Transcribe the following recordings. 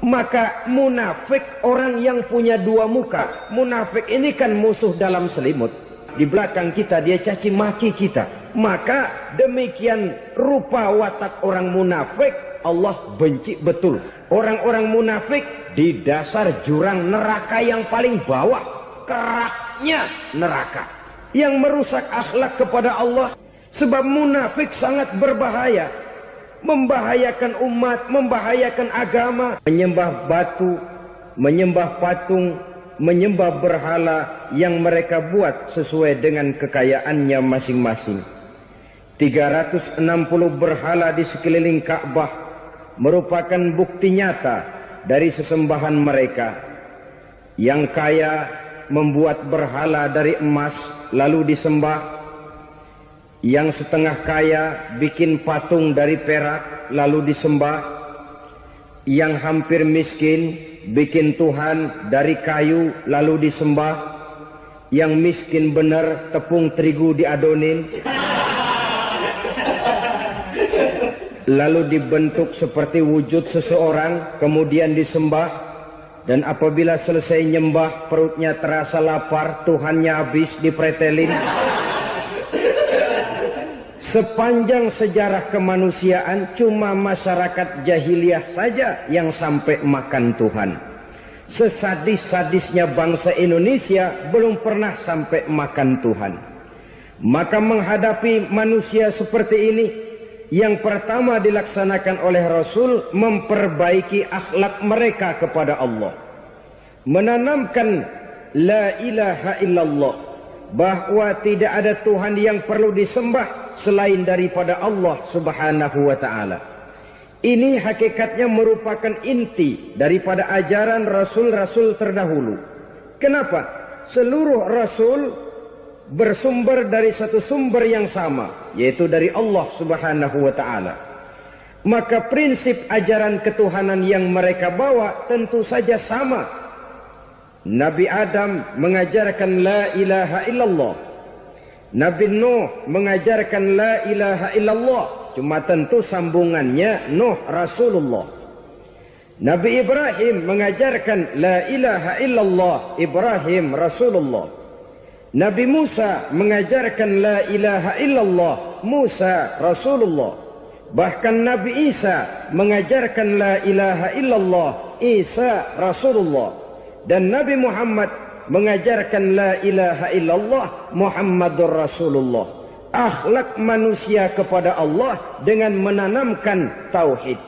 Maka munafik orang yang punya dua muka. Munafik ini kan musuh dalam selimut. Di belakang kita dia caci maki kita. Maka demikian rupa watak orang munafik Allah benci betul. Orang-orang munafik di dasar jurang neraka yang paling bawah. Keraknya neraka. Yang merusak akhlak kepada Allah. Sebab munafik sangat berbahaya. Membahayakan umat, membahayakan agama. Menyembah batu, menyembah patung, menyembah berhala yang mereka buat sesuai dengan kekayaannya masing-masing. 360 berhala di sekeliling Ka'bah merupakan bukti nyata dari sesembahan mereka. Yang kaya membuat berhala dari emas lalu disembah. Yang setengah kaya bikin patung dari perak lalu disembah. Yang hampir miskin bikin Tuhan dari kayu lalu disembah. Yang miskin benar tepung terigu diadonin lalu dibentuk seperti wujud seseorang kemudian disembah. Dan apabila selesai nyembah perutnya terasa lapar, Tuhannya habis dipretelin. Sepanjang sejarah kemanusiaan cuma masyarakat jahiliyah saja yang sampai makan Tuhan. Sesadis-sadisnya bangsa Indonesia belum pernah sampai makan Tuhan. Maka menghadapi manusia seperti ini, yang pertama dilaksanakan oleh Rasul memperbaiki akhlak mereka kepada Allah. Menanamkan la ilaha illallah, bahwa tidak ada Tuhan yang perlu disembah selain daripada Allah Subhanahu wa ta'ala. Ini hakikatnya merupakan inti daripada ajaran Rasul-Rasul terdahulu. Kenapa? Seluruh Rasul bersumber dari satu sumber yang sama, yaitu dari Allah Subhanahu wa ta'ala. Maka prinsip ajaran ketuhanan yang mereka bawa tentu saja sama. Nabi Adam mengajarkan la ilaha illallah. Nabi Nuh mengajarkan la ilaha illallah. Cuma tentu sambungannya Nuh Rasulullah. Nabi Ibrahim mengajarkan la ilaha illallah, Ibrahim Rasulullah. Nabi Musa mengajarkan la ilaha illallah, Musa Rasulullah. Bahkan Nabi Isa mengajarkan la ilaha illallah, Isa Rasulullah. Dan Nabi Muhammad mengajarkan la ilaha illallah, Muhammadur Rasulullah. Akhlak manusia kepada Allah dengan menanamkan tauhid.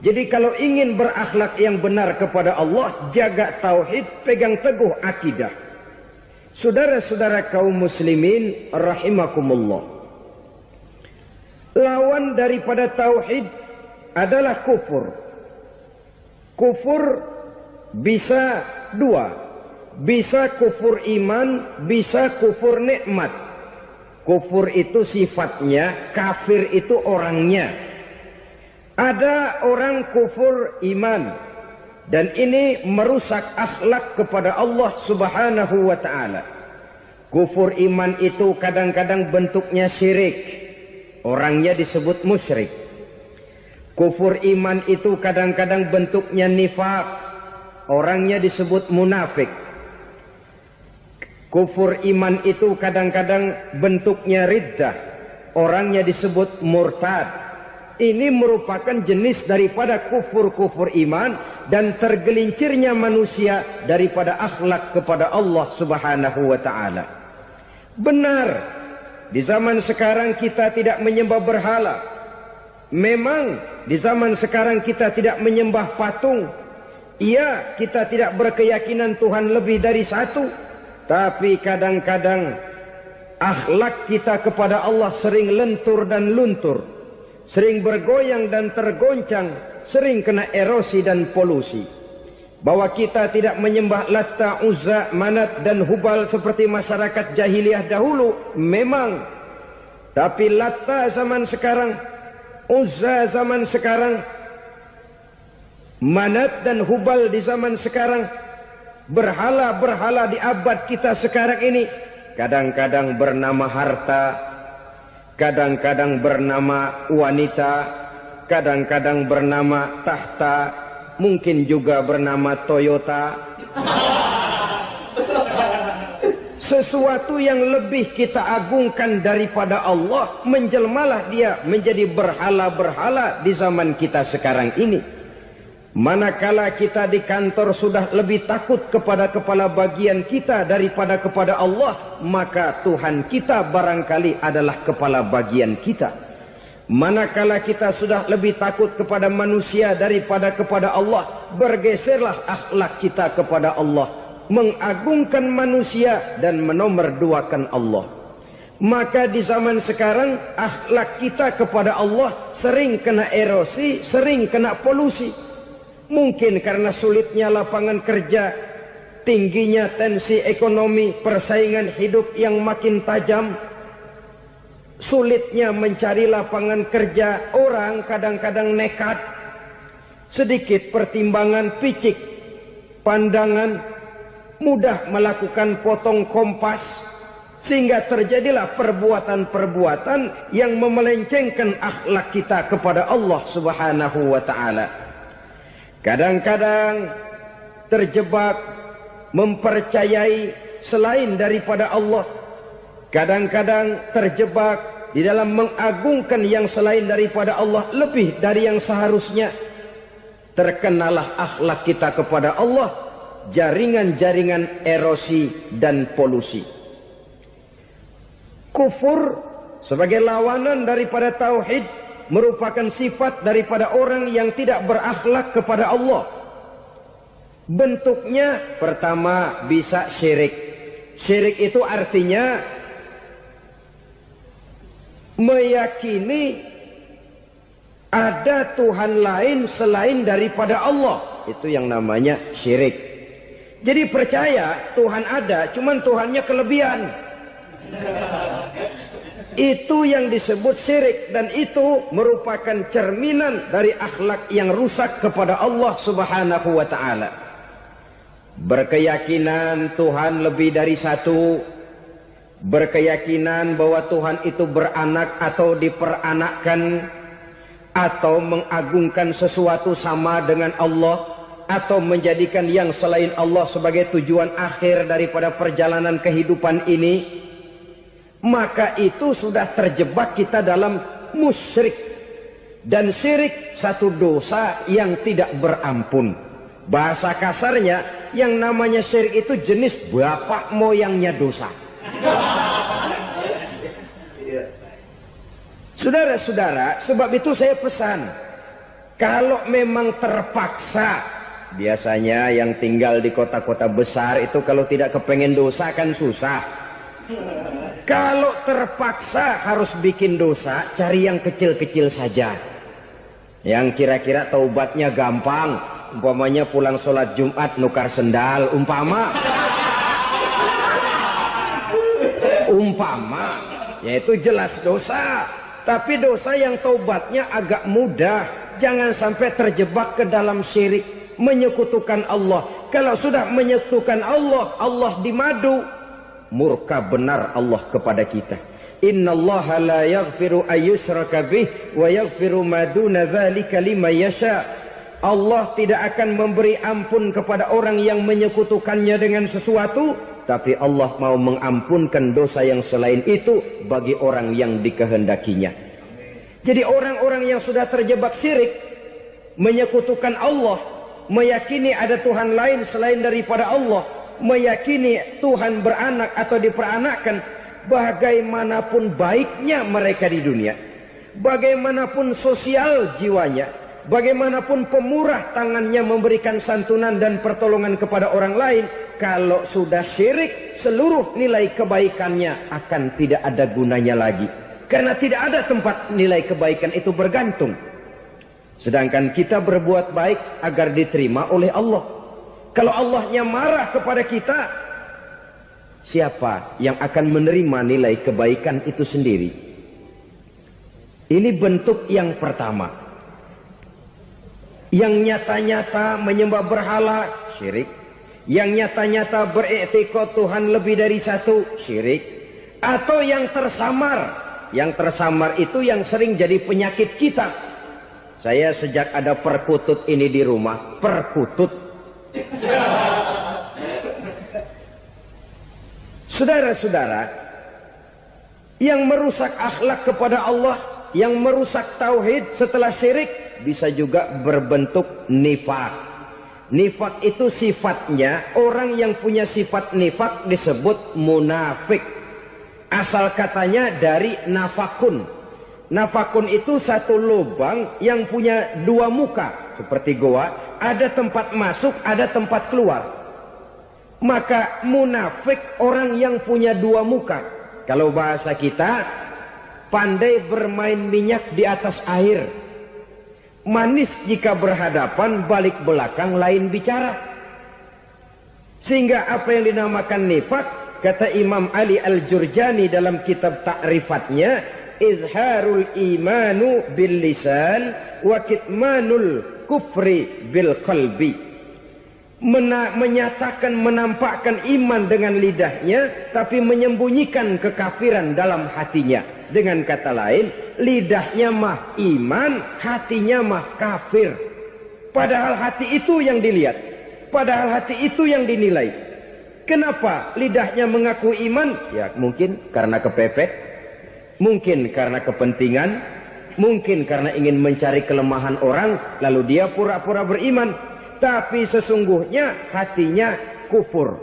Jadi kalau ingin berakhlak yang benar kepada Allah, jaga tauhid, pegang teguh akidah. Saudara-saudara kaum muslimin rahimakumullah. Lawan daripada tauhid adalah kufur. Kufur bisa dua. Bisa kufur iman, bisa kufur nikmat. Kufur itu sifatnya, kafir itu orangnya. Ada orang kufur iman, dan ini merusak akhlak kepada Allah Subhanahu wa ta'ala. Kufur iman itu kadang-kadang bentuknya syirik, orangnya disebut musyrik. Kufur iman itu kadang-kadang bentuknya nifaq, orangnya disebut munafik. Kufur iman itu kadang-kadang bentuknya riddah, orangnya disebut murtad. Ini merupakan jenis daripada kufur-kufur iman dan tergelincirnya manusia daripada akhlak kepada Allah Subhanahu wa ta'ala. Benar, di zaman sekarang kita tidak menyembah berhala. Memang di zaman sekarang kita tidak menyembah patung. Iya, kita tidak berkeyakinan Tuhan lebih dari satu. Tapi kadang-kadang akhlak kita kepada Allah sering lentur dan luntur, sering bergoyang dan tergoncang, sering kena erosi dan polusi. Bahwa kita tidak menyembah Latta, Uzza, Manat dan Hubal seperti masyarakat jahiliyah dahulu, memang. Tapi Latta zaman sekarang, Uzza zaman sekarang, Manat dan Hubal di zaman sekarang, berhala-berhala di abad kita sekarang ini kadang-kadang bernama harta, kadang-kadang bernama wanita, kadang-kadang bernama tahta, mungkin juga bernama Toyota. Sesuatu yang lebih kita agungkan daripada Allah, menjelmalah dia menjadi berhala-berhala di zaman kita sekarang ini. Manakala kita di kantor sudah lebih takut kepada kepala bagian kita daripada kepada Allah, maka Tuhan kita barangkali adalah kepala bagian kita. Manakala kita sudah lebih takut kepada manusia daripada kepada Allah, bergeserlah akhlak kita kepada Allah, mengagungkan manusia dan menomorduakan Allah. Maka di zaman sekarang akhlak kita kepada Allah sering kena erosi, sering kena polusi. Mungkin karena sulitnya lapangan kerja, tingginya tensi ekonomi, persaingan hidup yang makin tajam, sulitnya mencari lapangan kerja, orang kadang-kadang nekat, sedikit pertimbangan, picik pandangan, mudah melakukan potong kompas, sehingga terjadilah perbuatan-perbuatan yang memelencengkan akhlak kita kepada Allah Subhanahu wa ta'ala. Kadang-kadang terjebak mempercayai selain daripada Allah. Kadang-kadang terjebak di dalam mengagungkan yang selain daripada Allah lebih dari yang seharusnya. Terkenalah akhlak kita kepada Allah jaringan-jaringan erosi dan polusi. Kufur sebagai lawanan daripada tauhid merupakan sifat daripada orang yang tidak berakhlak kepada Allah. Bentuknya pertama bisa syirik. Syirik itu artinya meyakini ada Tuhan lain selain daripada Allah. Itu yang namanya syirik. Jadi percaya Tuhan ada, cuman Tuhannya kelebihan. Itu yang disebut syirik, dan itu merupakan cerminan dari akhlak yang rusak kepada Allah Subhanahu wa ta'ala. Berkeyakinan Tuhan lebih dari satu, berkeyakinan bahwa Tuhan itu beranak atau diperanakkan, atau mengagungkan sesuatu sama dengan Allah, atau menjadikan yang selain Allah sebagai tujuan akhir daripada perjalanan kehidupan ini, maka itu sudah terjebak kita dalam musyrik. Dan syirik satu dosa yang tidak berampun. Bahasa kasarnya, yang namanya syirik itu jenis bapak moyangnya dosa. Saudara-saudara, sebab itu saya pesan, kalau memang terpaksa, biasanya yang tinggal di kota-kota besar itu kalau tidak kepengen dosa kan susah. Kalau terpaksa harus bikin dosa, cari yang kecil-kecil saja, yang kira-kira taubatnya gampang. Umpamanya pulang sholat Jumat nukar sendal, umpama, yaitu jelas dosa. Tapi dosa yang taubatnya agak mudah. Jangan sampai terjebak ke dalam syirik, menyekutukan Allah. Kalau sudah menyekutukan Allah, Allah dimadu, murka benar Allah kepada kita. Innallaha la yaghfiru ayyushraka bih wa yaghfiru ma duna dzalika liman yasha. Allah tidak akan memberi ampun kepada orang yang menyekutukannya dengan sesuatu, tapi Allah mau mengampunkan dosa yang selain itu bagi orang yang dikehendakinya. Jadi orang-orang yang sudah terjebak syirik, menyekutukan Allah, meyakini ada Tuhan lain selain daripada Allah, meyakini Tuhan beranak atau diperanakkan, bagaimanapun baiknya mereka di dunia, bagaimanapun sosial jiwanya, bagaimanapun pemurah tangannya memberikan santunan dan pertolongan kepada orang lain, kalau sudah syirik, seluruh nilai kebaikannya akan tidak ada gunanya lagi. Karena tidak ada tempat nilai kebaikan itu bergantung. Sedangkan kita berbuat baik agar diterima oleh Allah. Kalau Allahnya marah kepada kita, siapa yang akan menerima nilai kebaikan itu sendiri? Ini bentuk yang pertama. Yang nyata-nyata menyembah berhala, syirik. Yang nyata-nyata beriktikad Tuhan lebih dari satu, syirik. Atau yang tersamar. Yang tersamar itu yang sering jadi penyakit kita. Saya sejak ada perkutut ini di rumah, perkutut. Saudara-saudara, yang merusak akhlak kepada Allah, yang merusak tauhid setelah syirik, bisa juga berbentuk nifak. Nifak itu sifatnya, orang yang punya sifat nifak disebut munafik. Asal katanya dari nafakun. Nafakun itu satu lubang yang punya dua muka, seperti goa, ada tempat masuk, ada tempat keluar. Maka munafik orang yang punya dua muka. Kalau bahasa kita, pandai bermain minyak di atas air. Manis jika berhadapan, balik belakang lain bicara. Sehingga apa yang dinamakan nifak, kata Imam Ali Al-Jurjani dalam kitab ta'rifatnya, izharul imanu bil lisan wa kitmanul kufri bil qalbi. Menyatakan, menampakkan iman dengan lidahnya, tapi menyembunyikan kekafiran dalam hatinya. Dengan kata lain, lidahnya mah iman, hatinya mah kafir. Padahal hati itu yang dilihat, padahal hati itu yang dinilai. Kenapa lidahnya mengaku iman? Ya mungkin karena kepepet, mungkin karena kepentingan, mungkin karena ingin mencari kelemahan orang, lalu dia pura-pura beriman. Tapi sesungguhnya hatinya kufur.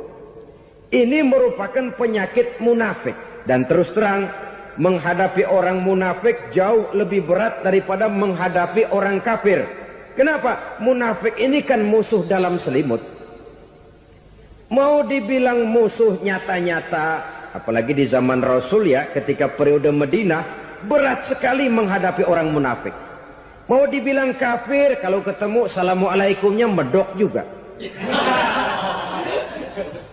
Ini merupakan penyakit munafik. Dan terus terang, menghadapi orang munafik jauh lebih berat daripada menghadapi orang kafir. Kenapa? Munafik ini kan musuh dalam selimut. Mau dibilang musuh nyata-nyata, apalagi di zaman Rasul ya, ketika periode Madinah, berat sekali menghadapi orang munafik. Mau dibilang kafir, kalau ketemu assalamualaikumnya medok juga.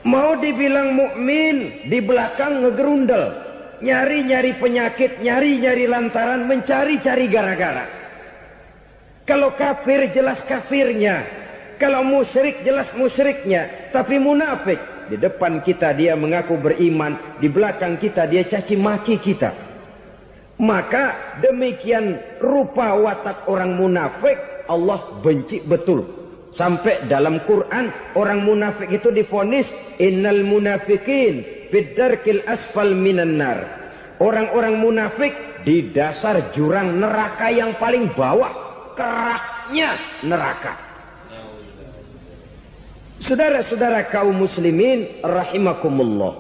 Mau dibilang mukmin, di belakang ngegerundel, nyari-nyari penyakit, nyari-nyari lantaran, mencari-cari gara-gara. Kalau kafir jelas kafirnya, kalau musyrik jelas musyriknya. Tapi munafik, di depan kita dia mengaku beriman, di belakang kita dia caci maki kita. Maka demikian rupa watak orang munafik, Allah benci betul. Sampai dalam Quran orang munafik itu divonis innal munafikin fid darkil asfal minan nar. Orang-orang munafik di dasar jurang neraka yang paling bawah, keraknya neraka. Saudara-saudara kaum muslimin rahimakumullah.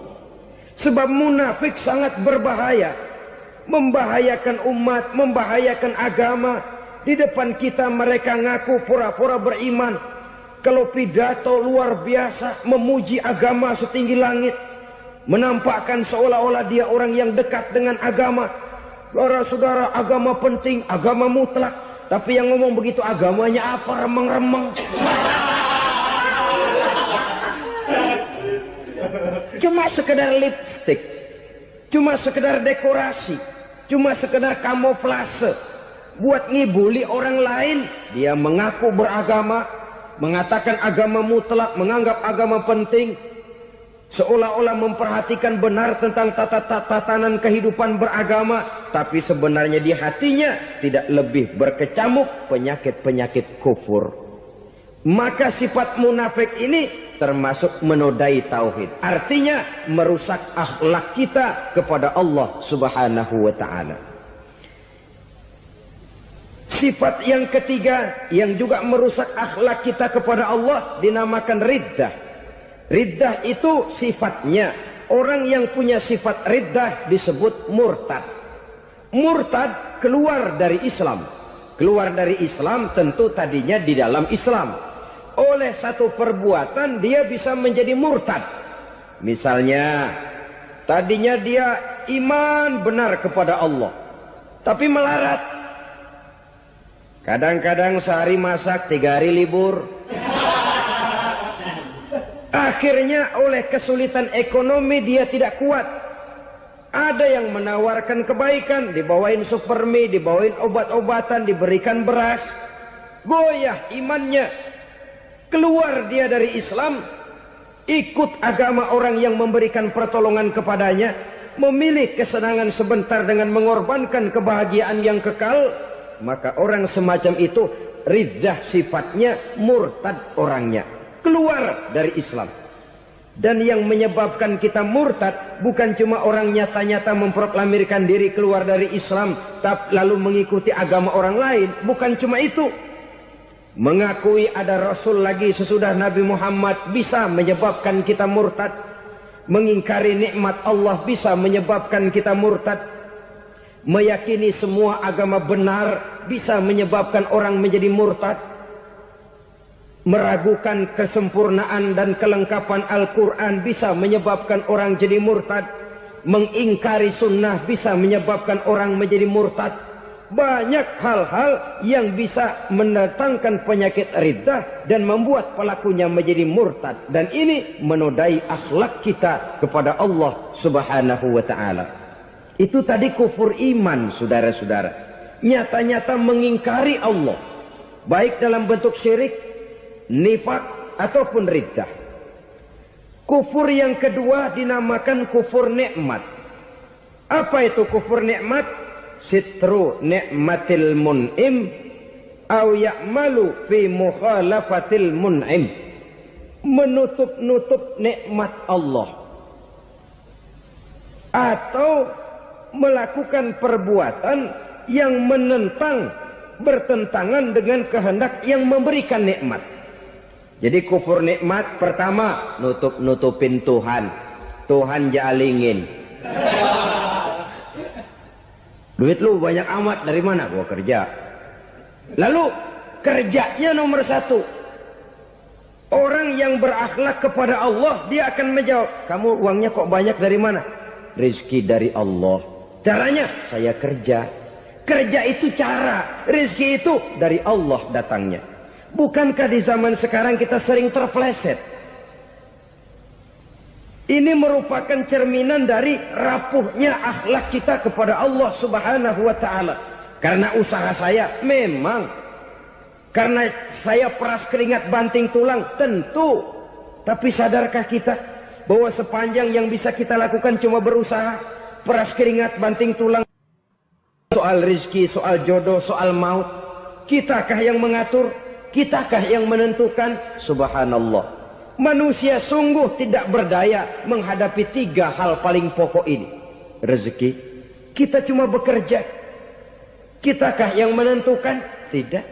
Sebab munafik sangat berbahaya. Membahayakan umat, membahayakan agama. Di depan kita mereka ngaku pura-pura beriman. Kalau pidato luar biasa, memuji agama setinggi langit, menampakkan seolah-olah dia orang yang dekat dengan agama. Saudara-saudara, agama penting, agama mutlak. Tapi yang ngomong begitu agamanya apa? Remeng-remeng. Cuma sekedar lipstick, cuma sekedar dekorasi, cuma sekedar kamuflase buat ngibuli orang lain. Dia mengaku beragama, mengatakan agama mutlak, menganggap agama penting, seolah-olah memperhatikan benar tentang tatanan kehidupan beragama, tapi sebenarnya di hatinya tidak lebih berkecamuk penyakit-penyakit kufur. Maka sifat munafik ini termasuk menodai tauhid. Artinya merusak akhlak kita kepada Allah Subhanahu wa ta'ala. Sifat yang ketiga yang juga merusak akhlak kita kepada Allah dinamakan riddah. Riddah itu sifatnya, orang yang punya sifat riddah disebut murtad. Murtad keluar dari Islam. Keluar dari Islam tentu tadinya di dalam Islam. Oleh satu perbuatan dia bisa menjadi murtad. Misalnya, tadinya dia iman benar kepada Allah, tapi melarat. Kadang-kadang sehari masak, 3 hari libur. Akhirnya oleh kesulitan ekonomi dia tidak kuat. Ada yang menawarkan kebaikan, dibawain supermi, dibawain obat-obatan, diberikan beras. Goyah imannya. Keluar dia dari Islam, ikut agama orang yang memberikan pertolongan kepadanya, memilih kesenangan sebentar dengan mengorbankan kebahagiaan yang kekal. maka orang semacam itu riddah sifatnya, murtad orangnya, keluar dari Islam. Dan yang menyebabkan kita murtad bukan cuma orang nyata-nyata memproklamirkan diri keluar dari Islam lalu mengikuti agama orang lain, bukan cuma itu. Mengakui ada Rasul lagi sesudah Nabi Muhammad bisa menyebabkan kita murtad. Mengingkari nikmat Allah bisa menyebabkan kita murtad. Meyakini semua agama benar bisa menyebabkan orang menjadi murtad. Meragukan kesempurnaan dan kelengkapan Al-Quran bisa menyebabkan orang jadi murtad. Mengingkari sunnah bisa menyebabkan orang menjadi murtad. Banyak hal-hal yang bisa mendatangkan penyakit riddah dan membuat pelakunya menjadi murtad. Dan ini menodai akhlak kita kepada Allah Subhanahu wa ta'ala. Itu tadi kufur iman, saudara-saudara. Nyata-nyata mengingkari Allah, baik dalam bentuk syirik, nifak, ataupun riddah. Kufur yang kedua dinamakan kufur nikmat. Apa itu kufur nikmat? Sitru nikmatil mun'im au ya'malu fi mukhalafatil mun'im. Menutup-nutup nikmat Allah, atau melakukan perbuatan yang menentang, bertentangan dengan kehendak yang memberikan nikmat. Jadi kufur nikmat pertama, nutup-nutupin Tuhan. Tuhan jalingin. Duit lu banyak amat, dari mana? Gua kerja. Lalu kerjanya nomor satu. Orang yang berakhlak kepada Allah, dia akan menjawab, kamu uangnya kok banyak, dari mana? Rizki dari Allah. Caranya, saya kerja. Kerja itu cara, rizki itu dari Allah datangnya. Bukankah di zaman sekarang kita sering terpleset? Ini merupakan cerminan dari rapuhnya akhlak kita kepada Allah Subhanahu wa ta'ala. Karena usaha saya memang, karena saya peras keringat banting tulang, tentu. Tapi sadarkah kita bahwa sepanjang yang bisa kita lakukan cuma berusaha, peras keringat banting tulang? Soal rizki, soal jodoh, soal maut, kitakah yang mengatur? Kitakah yang menentukan? Subhanallah. Manusia sungguh tidak berdaya menghadapi tiga hal paling pokok ini. Rezeki, kita cuma bekerja. Kitakah yang menentukan? Tidak.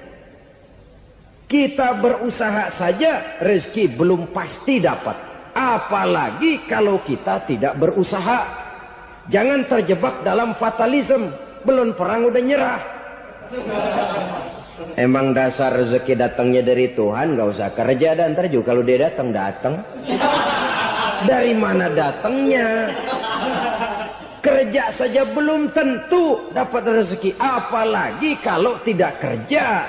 Kita berusaha saja, rezeki belum pasti dapat. Apalagi kalau kita tidak berusaha. Jangan terjebak dalam fatalisme. Belum perang udah nyerah. Emang dasar rezeki datangnya dari Tuhan, gak usah kerja, dan ntar juga kalau dia datang. Dari mana datangnya? Kerja saja belum tentu dapat rezeki, apalagi kalau tidak kerja.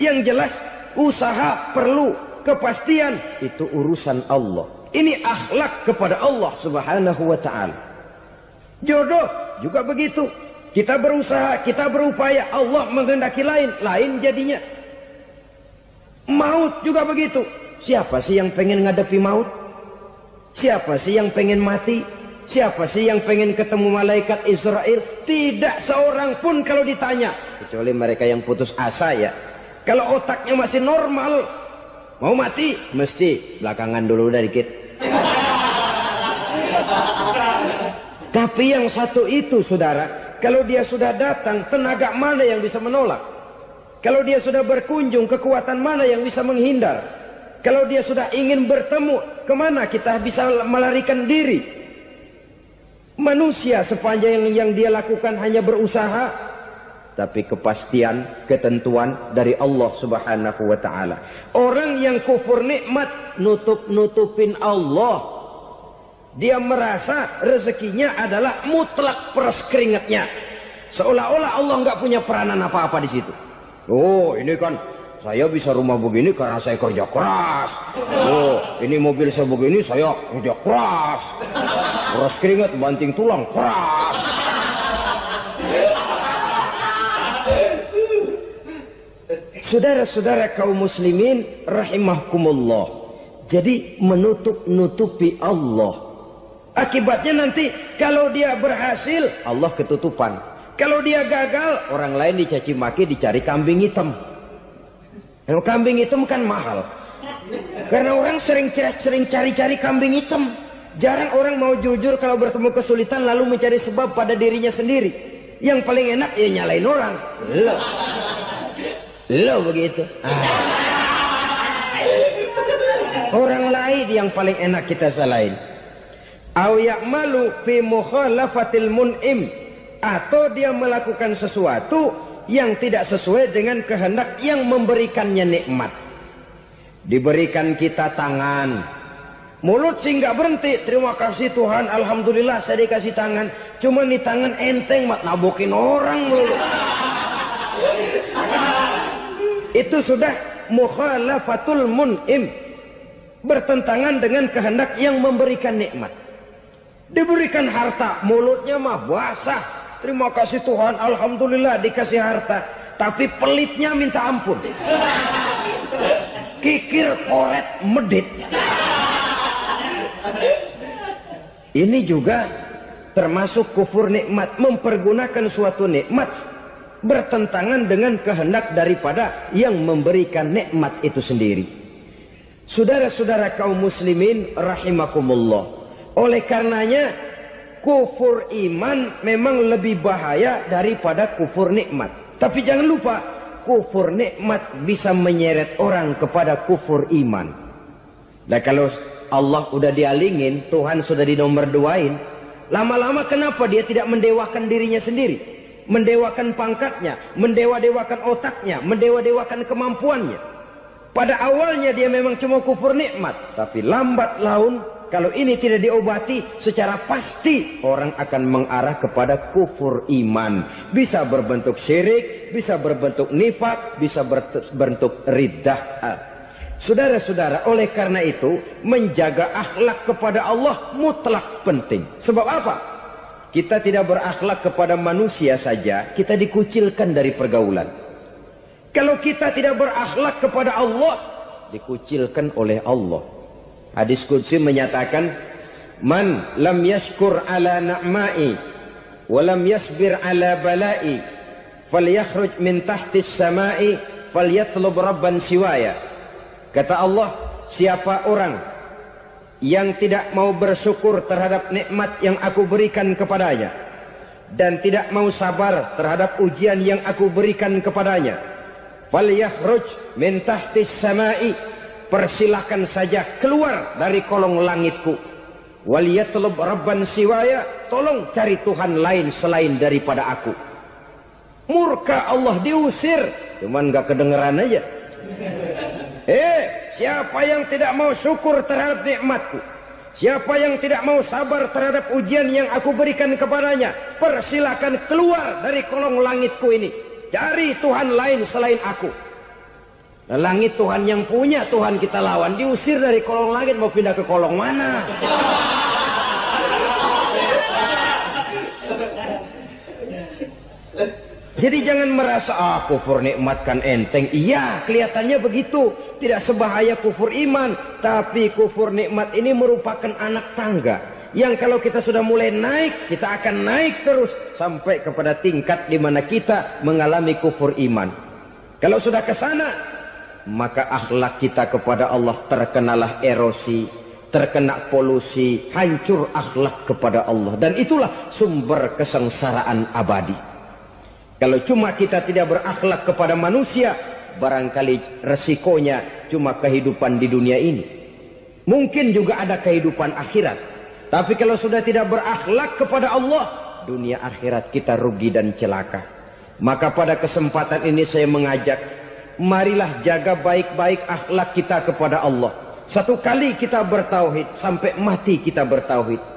Yang jelas usaha perlu kepastian, itu urusan Allah. Ini akhlak kepada Allah Subhanahu wa ta'ala. Jodoh juga begitu. Kita berusaha, kita berupaya, Allah menghendaki lain jadinya. Maut juga begitu. Siapa sih yang pengen ngadepi maut? Siapa sih yang pengen mati? Siapa sih yang pengen ketemu malaikat Israel? Tidak seorang pun kalau ditanya. Kecuali mereka yang putus asa ya. Kalau otaknya masih normal, mau mati, mesti belakangan dulu udah dikit. Tapi yang satu itu, saudara, kalau dia sudah datang, tenaga mana yang bisa menolak? Kalau dia sudah berkunjung, kekuatan mana yang bisa menghindar? Kalau dia sudah ingin bertemu, kemana kita bisa melarikan diri? Manusia sepanjang yang dia lakukan hanya berusaha, tapi kepastian, ketentuan dari Allah Subhanahu wa ta'ala. Orang yang kufur nikmat, nutup-nutupin Allah. Dia merasa rezekinya adalah mutlak peras keringatnya. Seolah-olah Allah nggak punya peranan apa-apa di situ. Oh, ini kan saya bisa rumah begini karena saya kerja keras. Oh, ini mobil saya begini, saya kerja keras. Peras keringat, banting tulang, keras. Saudara-saudara kaum muslimin rahimahkumullah. Jadi menutup-nutupi Allah. Akibatnya nanti kalau dia berhasil, Allah ketutupan. Kalau dia gagal, orang lain dicaci maki, dicari kambing hitam. Yang kambing hitam kan mahal. Karena orang sering cari-cari kambing hitam. Jarang orang mau jujur kalau bertemu kesulitan lalu mencari sebab pada dirinya sendiri. Yang paling enak ya nyalain orang. Lo begitu. Orang lain yang paling enak kita salahin. Au ya'malu fi mukhalafatil mun'im, atau dia melakukan sesuatu yang tidak sesuai dengan kehendak yang memberikannya nikmat. Diberikan kita tangan, mulut sih nggak berhenti. Terima kasih Tuhan, alhamdulillah saya dikasih tangan. Cuma nih tangan enteng mat nabokin orang mulu. Itu sudah mukhalafatul mun'im, bertentangan dengan kehendak yang memberikan nikmat. Diberikan harta, mulutnya mah basah. Terima kasih Tuhan, alhamdulillah dikasih harta. Tapi pelitnya minta ampun. Kikir, koret, medit. Ini juga termasuk kufur nikmat, mempergunakan suatu nikmat bertentangan dengan kehendak daripada yang memberikan nikmat itu sendiri. Saudara-saudara kaum muslimin rahimakumullah. Oleh karenanya kufur iman memang lebih bahaya daripada kufur nikmat. Tapi jangan lupa, kufur nikmat bisa menyeret orang kepada kufur iman. Nah kalau Allah udah dialingin, Tuhan sudah dinomor duain, lama-lama kenapa dia tidak mendewakan dirinya sendiri? Mendewakan pangkatnya, mendewa-dewakan otaknya, mendewa-dewakan kemampuannya. Pada awalnya dia memang cuma kufur nikmat, tapi lambat laun kalau ini tidak diobati, secara pasti orang akan mengarah kepada kufur iman. Bisa berbentuk syirik, bisa berbentuk nifak, bisa berbentuk riddah. Saudara-saudara, oleh karena itu menjaga akhlak kepada Allah mutlak penting. Sebab apa? Kita tidak berakhlak kepada manusia saja, kita dikucilkan dari pergaulan. Kalau kita tidak berakhlak kepada Allah, dikucilkan oleh Allah. Hadis qudsi menyatakan, man lam yashkur ala na'ma'i wa lam yasbir ala bala'i falyakhruj min tahtis sama'i falyatlub rabban siwaya. Kata Allah, siapa orang yang tidak mau bersyukur terhadap nikmat yang aku berikan kepadanya dan tidak mau sabar terhadap ujian yang aku berikan kepadanya, falyakhruj min tahtis sama'i, persilahkan saja keluar dari kolong langitku. Waliyatlub rabban siwaya, tolong cari Tuhan lain selain daripada aku. Murka Allah, diusir, cuman gak kedengeran aja. Siapa yang tidak mau syukur terhadap nikmatku, siapa yang tidak mau sabar terhadap ujian yang aku berikan kepadanya, persilahkan keluar dari kolong langitku ini, cari Tuhan lain selain aku. Langit Tuhan yang punya, Tuhan kita lawan, diusir dari kolong langit, mau pindah ke kolong mana? Jadi jangan merasa kufur nikmat kan enteng. Iya, kelihatannya begitu, tidak sebahaya kufur iman. Tapi kufur nikmat ini merupakan anak tangga yang kalau kita sudah mulai naik, kita akan naik terus sampai kepada tingkat di mana kita mengalami kufur iman. Kalau sudah ke sana, maka akhlak kita kepada Allah terkenalah erosi, terkena polusi, hancur akhlak kepada Allah. Dan itulah sumber kesengsaraan abadi. Kalau cuma kita tidak berakhlak kepada manusia, barangkali resikonya cuma kehidupan di dunia ini. Mungkin juga ada kehidupan akhirat. Tapi kalau sudah tidak berakhlak kepada Allah, dunia akhirat kita rugi dan celaka. Maka pada kesempatan ini saya mengajak, marilah jaga baik-baik akhlak kita kepada Allah. Satu kali kita bertauhid, sampai mati kita bertauhid.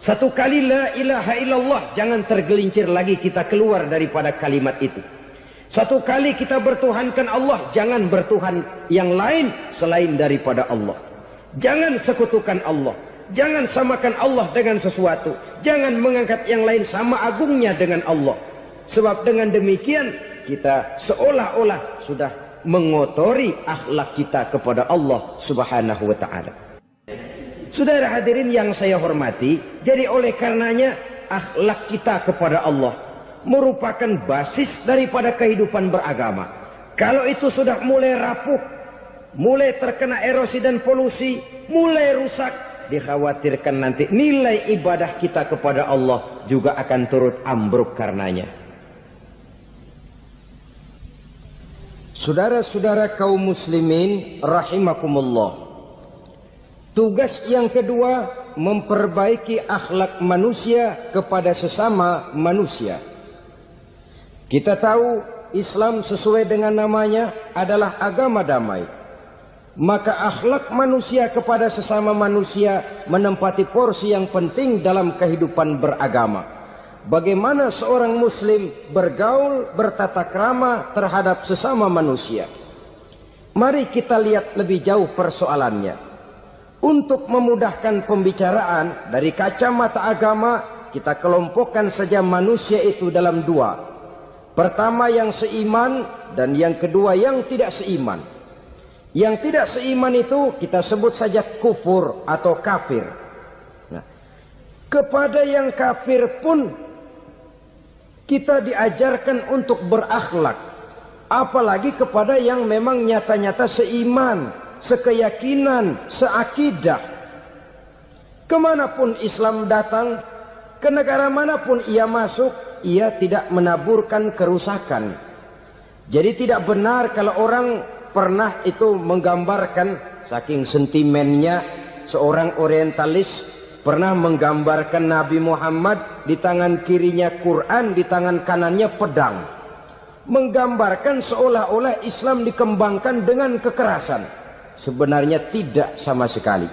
Satu kali la ilaha illallah, jangan tergelincir lagi kita keluar daripada kalimat itu. Satu kali kita bertuhankan Allah, jangan bertuhan yang lain selain daripada Allah. Jangan sekutukan Allah, jangan samakan Allah dengan sesuatu, jangan mengangkat yang lain sama agungnya dengan Allah. Sebab dengan demikian kita seolah-olah sudah mengotori akhlak kita kepada Allah Subhanahu wa ta'ala. Saudara hadirin yang saya hormati, jadi oleh karenanya akhlak kita kepada Allah merupakan basis daripada kehidupan beragama. Kalau itu sudah mulai rapuh, mulai terkena erosi dan polusi, mulai rusak, dikhawatirkan nanti nilai ibadah kita kepada Allah juga akan turut ambruk karenanya. Saudara-saudara kaum muslimin rahimakumullah, tugas yang kedua memperbaiki akhlak manusia kepada sesama manusia. Kita tahu Islam sesuai dengan namanya adalah agama damai. Maka akhlak manusia kepada sesama manusia menempati porsi yang penting dalam kehidupan beragama. Bagaimana seorang muslim bergaul, bertata krama terhadap sesama manusia. Mari kita lihat lebih jauh persoalannya. Untuk memudahkan pembicaraan dari kacamata agama, kita kelompokkan saja manusia itu dalam dua. Pertama yang seiman dan yang kedua yang tidak seiman. Yang tidak seiman itu kita sebut saja kufur atau kafir. Nah, kepada yang kafir pun kita diajarkan untuk berakhlak. Apalagi kepada yang memang nyata-nyata seiman, sekeyakinan, seakidah. Kemanapun Islam datang, ke negara manapun ia masuk, ia tidak menaburkan kerusakan. Jadi tidak benar kalau orang pernah itu menggambarkan, saking sentimennya seorang orientalis pernah menggambarkan Nabi Muhammad di tangan kirinya Quran, di tangan kanannya pedang. Menggambarkan seolah-olah Islam dikembangkan dengan kekerasan. Sebenarnya tidak sama sekali.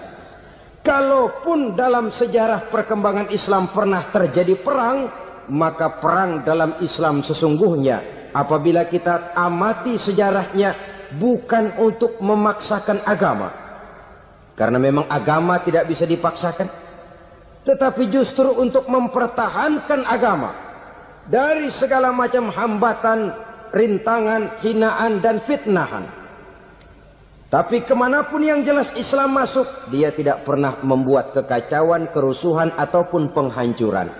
Kalaupun dalam sejarah perkembangan Islam pernah terjadi perang, maka perang dalam Islam sesungguhnya apabila kita amati sejarahnya bukan untuk memaksakan agama. Karena memang agama tidak bisa dipaksakan. Tetapi justru untuk mempertahankan agama dari segala macam hambatan, rintangan, hinaan dan fitnahan. Tapi kemanapun yang jelas Islam masuk, dia tidak pernah membuat kekacauan, kerusuhan ataupun penghancuran.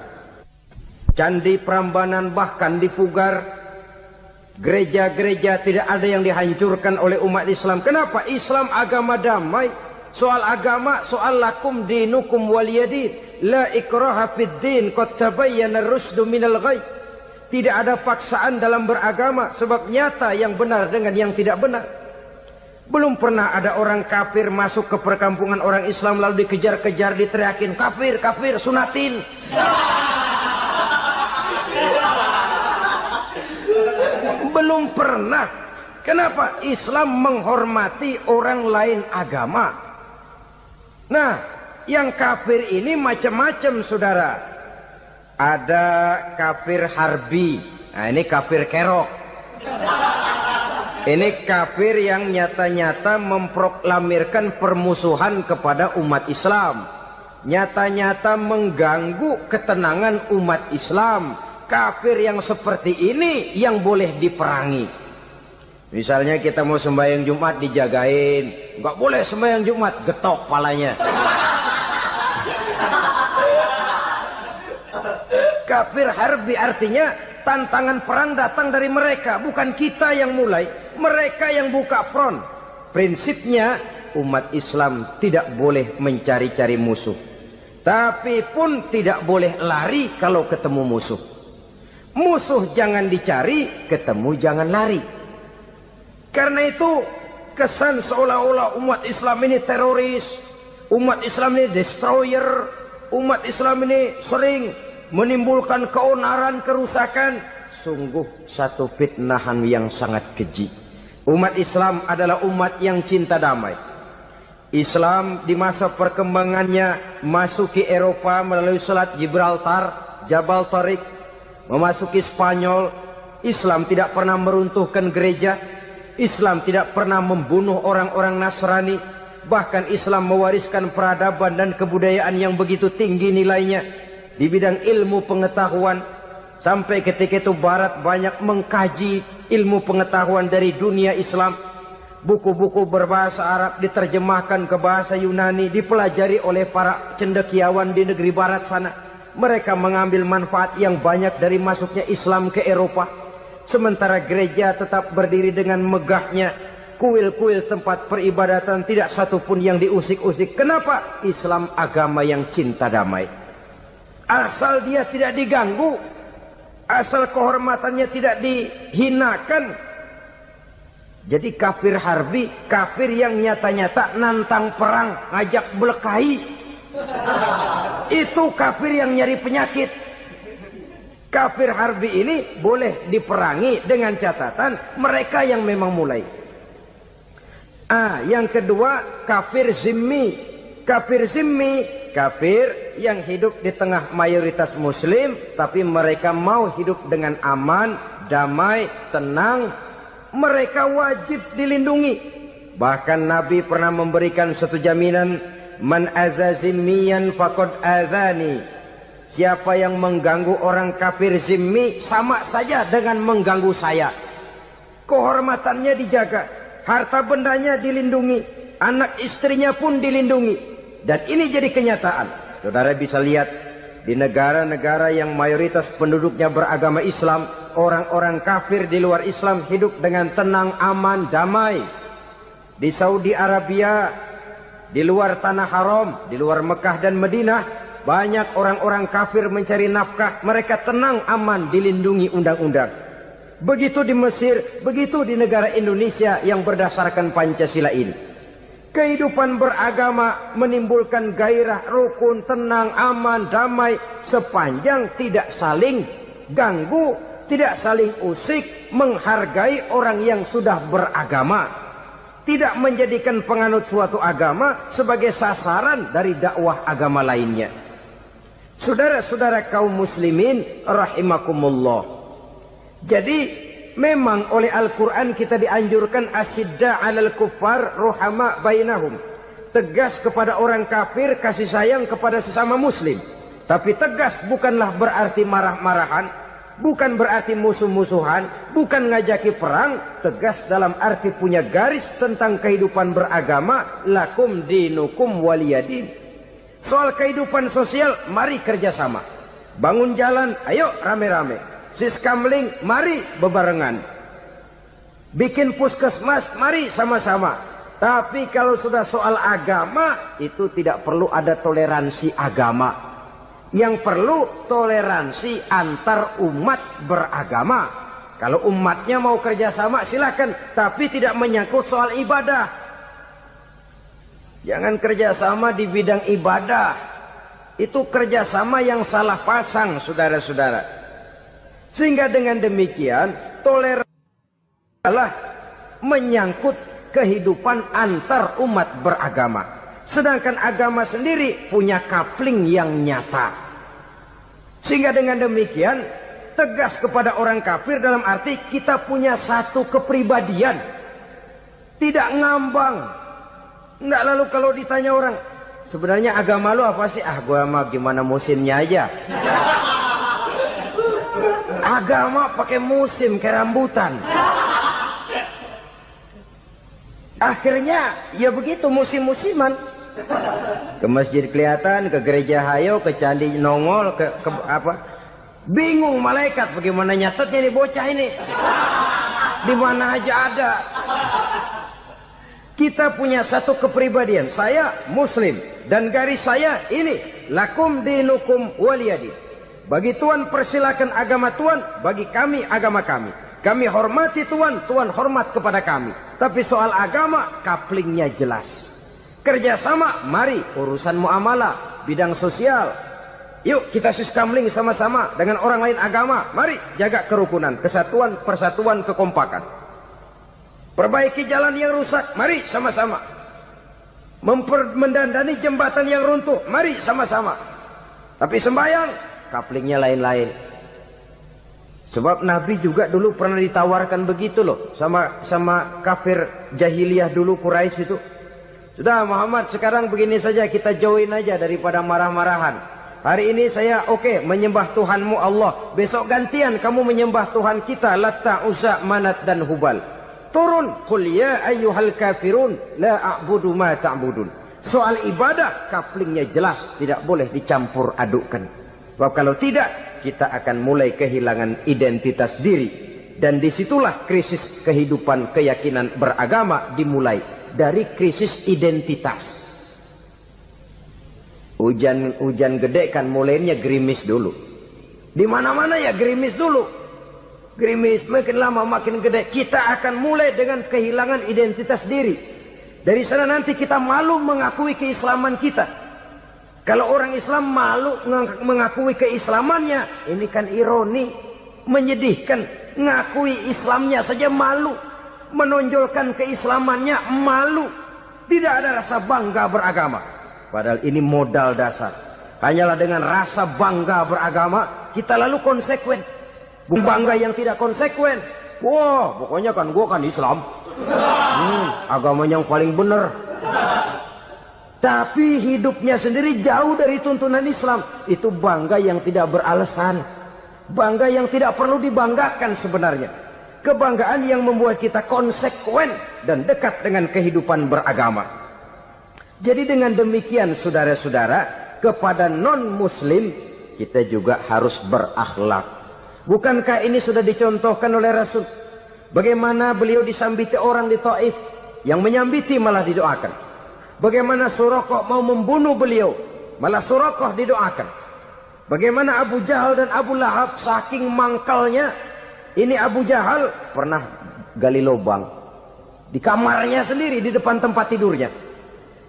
Candi Prambanan bahkan dipugar, gereja-gereja tidak ada yang dihancurkan oleh umat Islam. Kenapa? Islam agama damai. Soal agama, soal lakum dinukum waliyadin. La ikraha fid din, qad tabayyana ar-rusdu minal ghayy. Tidak ada paksaan dalam beragama, sebab nyata yang benar dengan yang tidak benar. Belum pernah ada orang kafir masuk ke perkampungan orang Islam lalu dikejar-kejar, diteriakin kafir, kafir, sunatin. Belum pernah. Kenapa? Islam menghormati orang lain agama. Nah, yang kafir ini macam-macam, saudara. Ada kafir harbi. Nah, ini kafir kerok. Ini kafir yang nyata-nyata memproklamirkan permusuhan kepada umat Islam. Nyata-nyata mengganggu ketenangan umat Islam. Kafir yang seperti ini yang boleh diperangi. Misalnya kita mau sembahyang Jumat dijagain, nggak boleh sembahyang Jumat, getok palanya. Kafir harbi artinya tantangan perang datang dari mereka, bukan kita yang mulai, mereka yang buka front. Prinsipnya umat Islam tidak boleh mencari-cari musuh, tapi pun tidak boleh lari kalau ketemu musuh. Musuh jangan dicari, ketemu jangan lari. Karena itu kesan seolah-olah umat Islam ini teroris, umat Islam ini destroyer, umat Islam ini sering menimbulkan keonaran, kerusakan. Sungguh satu fitnahan yang sangat keji. Umat Islam adalah umat yang cinta damai. Islam di masa perkembangannya masuki Eropa melalui Selat Gibraltar, Jabal Tariq, memasuki Spanyol. Islam tidak pernah meruntuhkan gereja. Islam tidak pernah membunuh orang-orang Nasrani. Bahkan Islam mewariskan peradaban dan kebudayaan yang begitu tinggi nilainya di bidang ilmu pengetahuan. Sampai ketika itu Barat banyak mengkaji ilmu pengetahuan dari dunia Islam. Buku-buku berbahasa Arab diterjemahkan ke bahasa Yunani, dipelajari oleh para cendekiawan di negeri Barat sana. Mereka mengambil manfaat yang banyak dari masuknya Islam ke Eropa. Sementara gereja tetap berdiri dengan megahnya. Kuil-kuil tempat peribadatan tidak satupun yang diusik-usik. Kenapa? Islam agama yang cinta damai. Asal dia tidak diganggu, asal kehormatannya tidak dihinakan. Jadi kafir harbi, kafir yang nyata-nyata nantang perang, ngajak berkelahi. Itu kafir yang nyari penyakit. Kafir harbi ini boleh diperangi dengan catatan mereka yang memang mulai. Yang kedua, kafir zimmi. Kafir zimmi, kafir yang hidup di tengah mayoritas muslim, tapi mereka mau hidup dengan aman, damai, tenang. Mereka wajib dilindungi. Bahkan Nabi pernah memberikan satu jaminan, man aza zimmiyan faqad azani. Siapa yang mengganggu orang kafir zimmi sama saja dengan mengganggu saya. Kehormatannya dijaga, harta bendanya dilindungi, anak istrinya pun dilindungi. Dan ini jadi kenyataan. Saudara bisa lihat di negara-negara yang mayoritas penduduknya beragama Islam, orang-orang kafir di luar Islam hidup dengan tenang, aman, damai. Di Saudi Arabia, di luar tanah haram, di luar Mekah dan Madinah, banyak orang-orang kafir mencari nafkah. Mereka tenang, aman, dilindungi undang-undang. Begitu di Mesir, begitu di negara Indonesia yang berdasarkan Pancasila ini. Kehidupan beragama menimbulkan gairah, rukun, tenang, aman, damai, sepanjang tidak saling ganggu, tidak saling usik, menghargai orang yang sudah beragama, tidak menjadikan penganut suatu agama sebagai sasaran dari dakwah agama lainnya. Saudara-saudara kaum muslimin rahimakumullah. Jadi memang oleh Al-Quran kita dianjurkan asyidda 'alal kuffar ruhama bainahum. Tegas kepada orang kafir, kasih sayang kepada sesama muslim. Tapi tegas bukanlah berarti marah-marahan, bukan berarti musuh-musuhan, bukan ngajaki perang. Tegas dalam arti punya garis tentang kehidupan beragama, lakum dinukum waliyadin. Soal kehidupan sosial, mari kerjasama. Bangun jalan, ayo rame-rame. Siskamling, mari bebarengan. Bikin puskesmas, mari sama-sama. Tapi kalau sudah soal agama, itu tidak perlu ada toleransi agama. Yang perlu toleransi antar umat beragama. Kalau umatnya mau kerjasama silakan, tapi tidak menyangkut soal ibadah. Jangan kerjasama di bidang ibadah. Itu kerjasama yang salah pasang, saudara-saudara. Sehingga dengan demikian toleransi adalah menyangkut kehidupan antar umat beragama. Sedangkan agama sendiri punya kapling yang nyata. Sehingga dengan demikian tegas kepada orang kafir dalam arti kita punya satu kepribadian. Tidak ngambang. Enggak, lalu kalau ditanya orang, sebenarnya agama lu apa sih? Gua mah gimana musimnya aja. Agama pakai musim kayak rambutan. Akhirnya ya begitu, musim-musiman. Ke masjid kelihatan, ke gereja hayo, ke candi nongol, ke apa? Bingung malaikat bagaimana nyatetnya nih bocah ini. Di mana aja ada. Kita punya satu kepribadian. Saya muslim dan garis saya ini, lakum dinukum waliyadin. Bagi Tuhan persilakan agama Tuhan, bagi kami agama kami. Kami hormati Tuhan, Tuhan hormat kepada kami. Tapi soal agama, kaplingnya jelas. Kerjasama, mari urusan muamalah, bidang sosial. Yuk kita siskamling sama-sama dengan orang lain agama. Mari jaga kerukunan, kesatuan, persatuan, kekompakan. Perbaiki jalan yang rusak, mari sama-sama. Mendandani jembatan yang runtuh, mari sama-sama. Tapi sembahyang, kaplingnya lain-lain. Sebab Nabi juga dulu pernah ditawarkan begitu loh sama kafir jahiliyah dulu, Quraisy itu. Sudah Muhammad, sekarang begini saja, kita join aja daripada marah-marahan. Hari ini saya oke menyembah Tuhanmu Allah, besok gantian kamu menyembah Tuhan kita Latta, Uzza, Manat dan Hubal. Turun, qul ya ayyuhal kafirun la a'budu ma ta'budun. Soal ibadah kaplingnya jelas, tidak boleh dicampur adukkan. Sebab kalau tidak, kita akan mulai kehilangan identitas diri. Dan disitulah krisis kehidupan keyakinan beragama dimulai. Dari krisis identitas. Hujan gede kan mulainya gerimis dulu. Di mana-mana ya gerimis dulu. Gerimis makin lama makin gede, kita akan mulai dengan kehilangan identitas diri. Dari sana nanti kita malu mengakui keislaman kita. Kalau orang Islam malu mengakui keislamannya, ini kan ironi, menyedihkan. Ngakui Islamnya saja malu, menonjolkan keislamannya malu. Tidak ada rasa bangga beragama. Padahal ini modal dasar. Hanyalah dengan rasa bangga beragama kita lalu konsekuen. Bangga yang tidak konsekuen. Wah, pokoknya kan gua kan Islam. Agama yang paling benar. Tapi hidupnya sendiri jauh dari tuntunan Islam. Itu bangga yang tidak beralasan. Bangga yang tidak perlu dibanggakan sebenarnya. Kebanggaan yang membuat kita konsekuen dan dekat dengan kehidupan beragama. Jadi dengan demikian saudara-saudara, kepada non-muslim kita juga harus berakhlak. Bukankah ini sudah dicontohkan oleh Rasul? Bagaimana beliau disambiti orang di Taif, yang menyambiti malah didoakan. Bagaimana Suraqah mau membunuh beliau, malah Suraqah didoakan. Bagaimana Abu Jahal dan Abu Lahab saking mangkalnya. Ini Abu Jahal pernah gali lubang di kamarnya sendiri, di depan tempat tidurnya.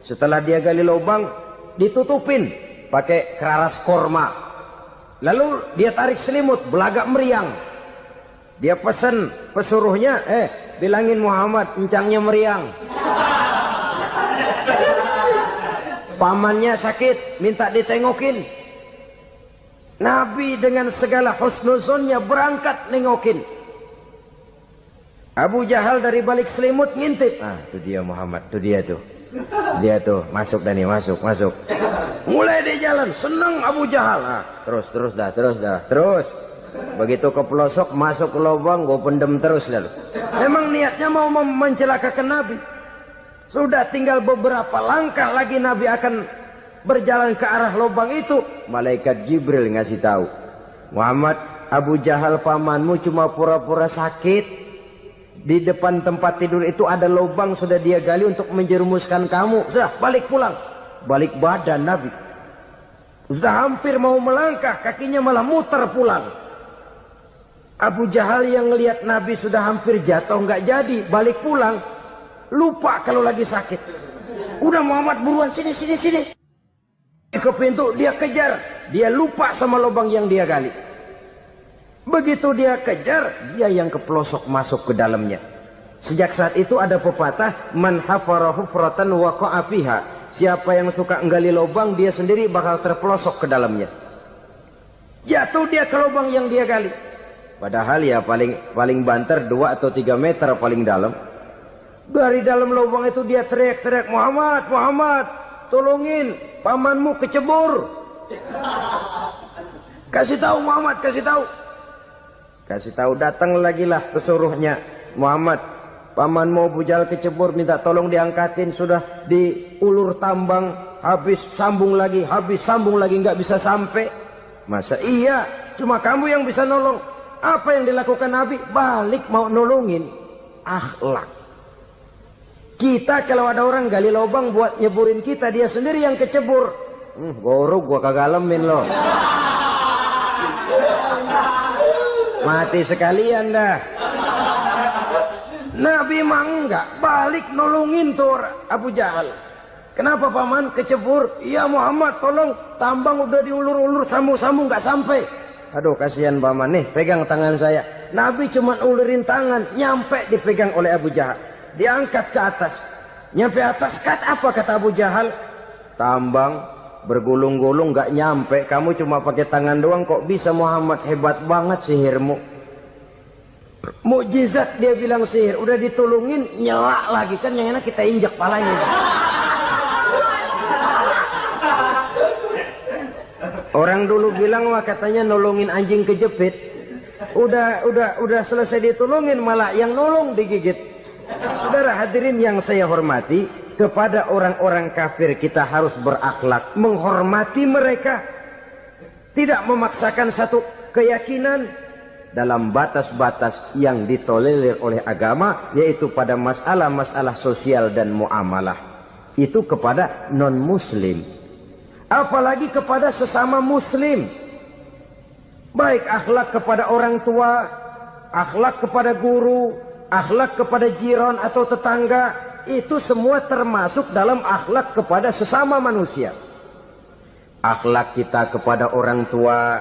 Setelah dia gali lubang, ditutupin pakai keraras korma. Lalu dia tarik selimut, belagak meriang. Dia pesan pesuruhnya, bilangin Muhammad, encangnya meriang. Pamannya sakit, minta ditengokin. Nabi dengan segala husnuzonnya berangkat nengokin. Abu Jahal dari balik selimut ngintip. Itu dia Muhammad, itu dia tuh. Dia tuh, masuk Dani, masuk. Mulai di jalan, senang Abu Jahal. Terus dah. Begitu ke pelosok, masuk ke lubang, gue pendem terus lalu. Memang niatnya mau mencelakakan Nabi. Sudah tinggal beberapa langkah lagi Nabi akan berjalan ke arah lubang itu. Malaikat Jibril ngasih tahu, Muhammad, Abu Jahal pamanmu cuma pura-pura sakit. Di depan tempat tidur itu ada lubang sudah dia gali untuk menjerumuskan kamu. Sudah, balik pulang. Balik badan Nabi. Sudah hampir mau melangkah, kakinya malah muter pulang. Abu Jahal yang ngelihat Nabi sudah hampir jatuh nggak jadi, balik pulang. Lupa kalau lagi sakit. Udah Muhammad buruan sini. Ke pintu dia kejar, dia lupa sama lubang yang dia gali. Begitu dia kejar, dia yang ke pelosok masuk ke dalamnya. Sejak saat itu ada pepatah, man hafara hufratan waqa'a fiha. Siapa yang suka nggali lubang, dia sendiri bakal terpelosok ke dalamnya. Jatuh dia ke lubang yang dia gali. Padahal ya paling banter 2 atau 3 meter paling dalam. Dari dalam lubang itu dia teriak-teriak, Muhammad, tolongin, pamanmu kecebur. Kasih tahu Muhammad, kasih tahu, datang lagi lah pesuruhnya. Muhammad, pamanmu Abu Jahal kecebur, minta tolong diangkatin. Sudah diulur tambang, habis sambung lagi, nggak bisa sampai. Masa iya, cuma kamu yang bisa nolong. Apa yang dilakukan Nabi? Balik mau nolongin. Akhlak. Kita kalau ada orang gali lubang buat nyeburin kita, dia sendiri yang kecebur. Gorok gua kagak lemin loh. Mati sekalian dah. Nabi mah enggak, balik nolongin tuh Abu Jahal. Kenapa paman kecebur? Iya Muhammad, tolong, tambang udah diulur-ulur, sambung-sambung nggak sampai. Aduh kasihan paman, nih pegang tangan saya. Nabi cuma ulurin tangan, nyampe dipegang oleh Abu Jahal. Diangkat ke atas. Nyampe atas, apa kata Abu Jahal? Tambang bergulung-gulung nggak nyampe, kamu cuma pakai tangan doang kok bisa Muhammad, hebat banget sihirmu. Mukjizat dia bilang sihir, udah ditolongin nyelak lagi, kan yang enak kita injak palanya. Orang dulu bilang wah katanya nolongin anjing kejepit. Udah selesai ditolongin malah yang nolong digigit. Saudara hadirin yang saya hormati, kepada orang-orang kafir kita harus berakhlak, menghormati mereka. Tidak memaksakan satu keyakinan dalam batas-batas yang ditolerir oleh agama, yaitu pada masalah-masalah sosial dan muamalah. Itu kepada non-muslim. Apalagi kepada sesama muslim. Baik akhlak kepada orang tua, akhlak kepada guru, akhlak kepada jiran atau tetangga, itu semua termasuk dalam akhlak kepada sesama manusia. Akhlak kita kepada orang tua,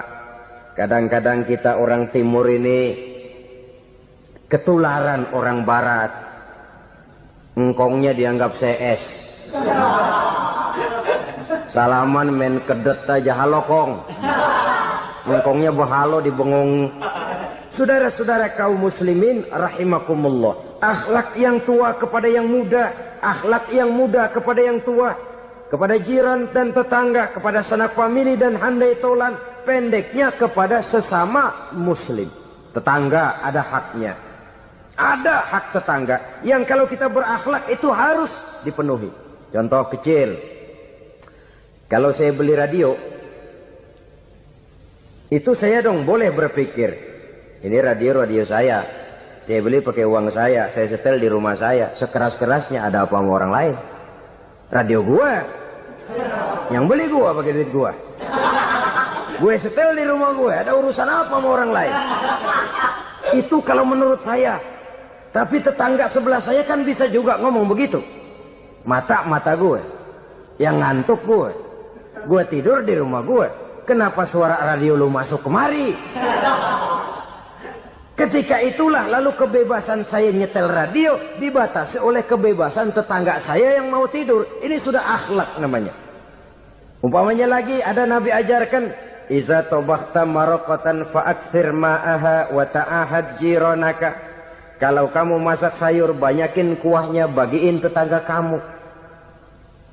kadang-kadang kita orang timur ini ketularan orang barat. Engkongnya dianggap CS. Salaman men kedet aja halokong. Engkongnya bahalo dibengong. Saudara-saudara kaum muslimin rahimakumullah. Akhlak yang tua kepada yang muda, akhlak yang muda kepada yang tua, kepada jiran dan tetangga, kepada sanak famili dan handai tolan, pendeknya kepada sesama muslim. Tetangga ada haknya. Ada hak tetangga yang kalau kita berakhlak itu harus dipenuhi. Contoh kecil. Kalau saya beli radio, itu saya dong boleh berpikir, ini radio saya. Saya beli pakai uang saya setel di rumah saya. Sekeras-kerasnya ada apa sama orang lain? Radio gua. Yang beli gua pakai duit gua. Gue setel di rumah gue, ada urusan apa sama orang lain? Itu kalau menurut saya. Tapi tetangga sebelah saya kan bisa juga ngomong begitu. Mata gue, yang ngantuk gue. Gue tidur di rumah gue. Kenapa suara radio lu masuk kemari? Ketika itulah lalu kebebasan saya nyetel radio dibatasi oleh kebebasan tetangga saya yang mau tidur. Ini sudah akhlak namanya. Umpamanya lagi ada Nabi ajarkan, iza tobakhta maraqatan fa'akthir ma'aha wa ta'ahad jiranaka. Kalau kamu masak sayur, banyakin kuahnya, bagiin tetangga kamu.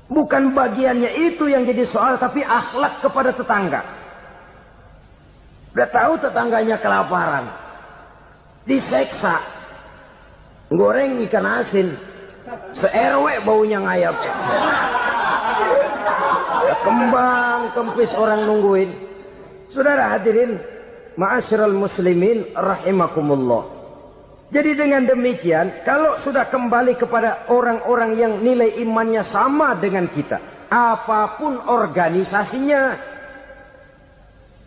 Bukan bagiannya itu yang jadi soal, tapi akhlak kepada tetangga. Udah tahu tetangganya kelaparan, diseksa, goreng ikan asin, se-RW baunya ngayap. Kembang kempis orang nungguin. Saudara hadirin, ma'asyiral muslimin rahimakumullah. Jadi dengan demikian, kalau sudah kembali kepada orang-orang yang nilai imannya sama dengan kita, apapun organisasinya,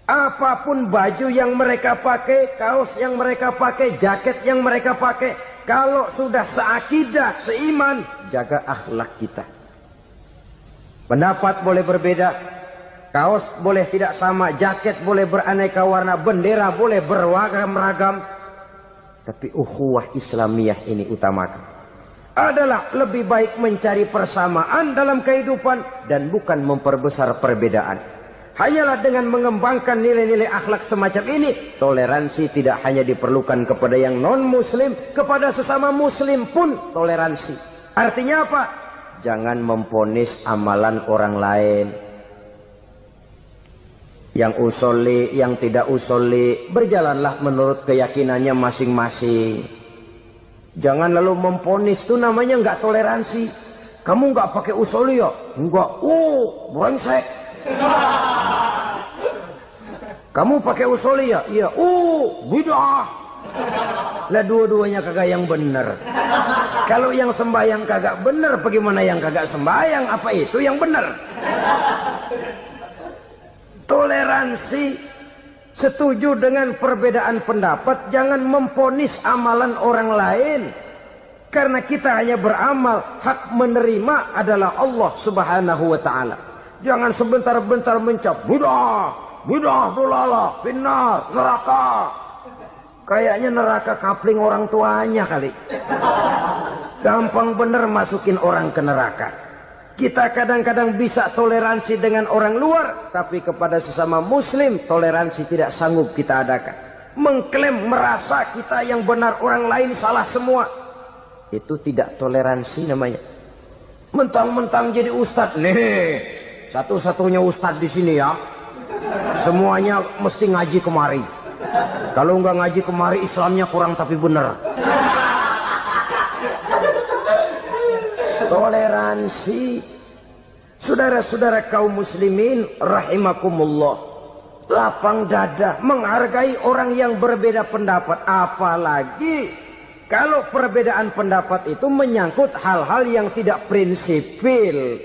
apapun baju yang mereka pakai, kaos yang mereka pakai, jaket yang mereka pakai, kalau sudah seakidah, seiman, jaga akhlak kita. Pendapat boleh berbeda, kaos boleh tidak sama, jaket boleh beraneka warna, bendera boleh beragam-ragam, tapi ukhuwah Islamiyah ini utamakan. Adalah lebih baik mencari persamaan dalam kehidupan dan bukan memperbesar perbedaan. Hanyalah dengan mengembangkan nilai-nilai akhlak semacam ini, toleransi tidak hanya diperlukan kepada yang non-muslim, kepada sesama muslim pun toleransi. Artinya apa? Jangan memponis amalan orang lain. Yang usolli, yang tidak usolli, berjalanlah menurut keyakinannya masing-masing. Jangan lalu memponis, itu namanya nggak toleransi. Kamu nggak pakai usolli ya? Enggak. Brengsek. Kamu pakai usolli ya? Iya. Bid'ah. Lah dua-duanya kagak yang benar. Kalau yang sembahyang kagak benar, bagaimana yang kagak sembahyang? Apa itu yang benar? Toleransi, setuju dengan perbedaan pendapat, jangan memponis amalan orang lain. Karena kita hanya beramal, hak menerima adalah Allah Subhanahu wa ta'ala. Jangan sebentar-bentar mencap, bid'ah, dolala, finnar, neraka. Kayaknya neraka kapling orang tuanya kali. Gampang bener masukin orang ke neraka. Kita kadang-kadang bisa toleransi dengan orang luar, tapi kepada sesama muslim toleransi tidak sanggup kita adakan. Mengklaim merasa kita yang benar, orang lain salah semua, itu tidak toleransi namanya. Mentang-mentang jadi ustadz, nih satu-satunya ustadz di sini ya, semuanya mesti ngaji kemari. Kalau nggak ngaji kemari Islamnya kurang tapi benar. Toleransi. Saudara-saudara kaum muslimin rahimakumullah. lapang dada, menghargai orang yang berbeda pendapat. Apalagi kalau perbedaan pendapat itu menyangkut hal-hal yang tidak prinsipil,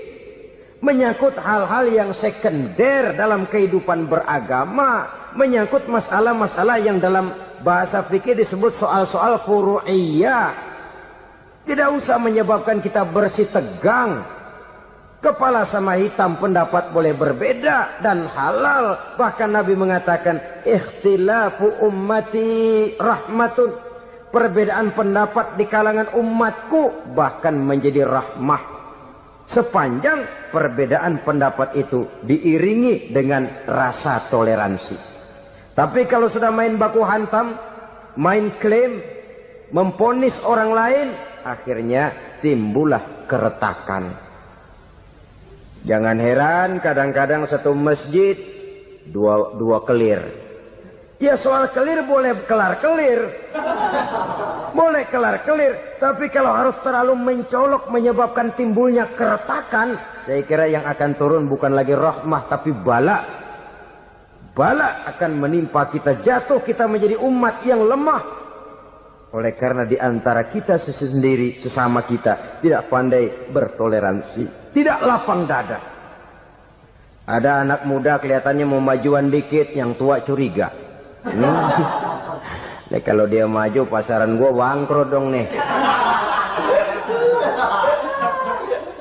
menyangkut hal-hal yang sekunder dalam kehidupan beragama, menyangkut masalah-masalah yang dalam bahasa fikih disebut soal-soal furu'iyah. Tidak usah menyebabkan kita bersih tegang. Kepala sama hitam pendapat boleh berbeda dan halal. Bahkan Nabi mengatakan, ikhtilafu ummati rahmatun. Perbedaan pendapat di kalangan umatku bahkan menjadi rahmah. Sepanjang perbedaan pendapat itu diiringi dengan rasa toleransi. Tapi kalau sudah main baku hantam, main klaim, memponis orang lain, akhirnya timbullah keretakan. Jangan heran kadang-kadang satu masjid dua kelir. Ya soal kelir boleh kelar-kelir. Boleh kelar-kelir. Tapi kalau harus terlalu mencolok menyebabkan timbulnya keretakan, saya kira yang akan turun bukan lagi rahmah tapi bala. Bala akan menimpa kita, jatuh kita menjadi umat yang lemah. Oleh karena di antara kita sendiri, sesama kita tidak pandai bertoleransi, tidak lapang dada. Ada anak muda kelihatannya mau majuan dikit, yang tua curiga. Nih kalau dia maju pasaran gua bangkrut dong nih.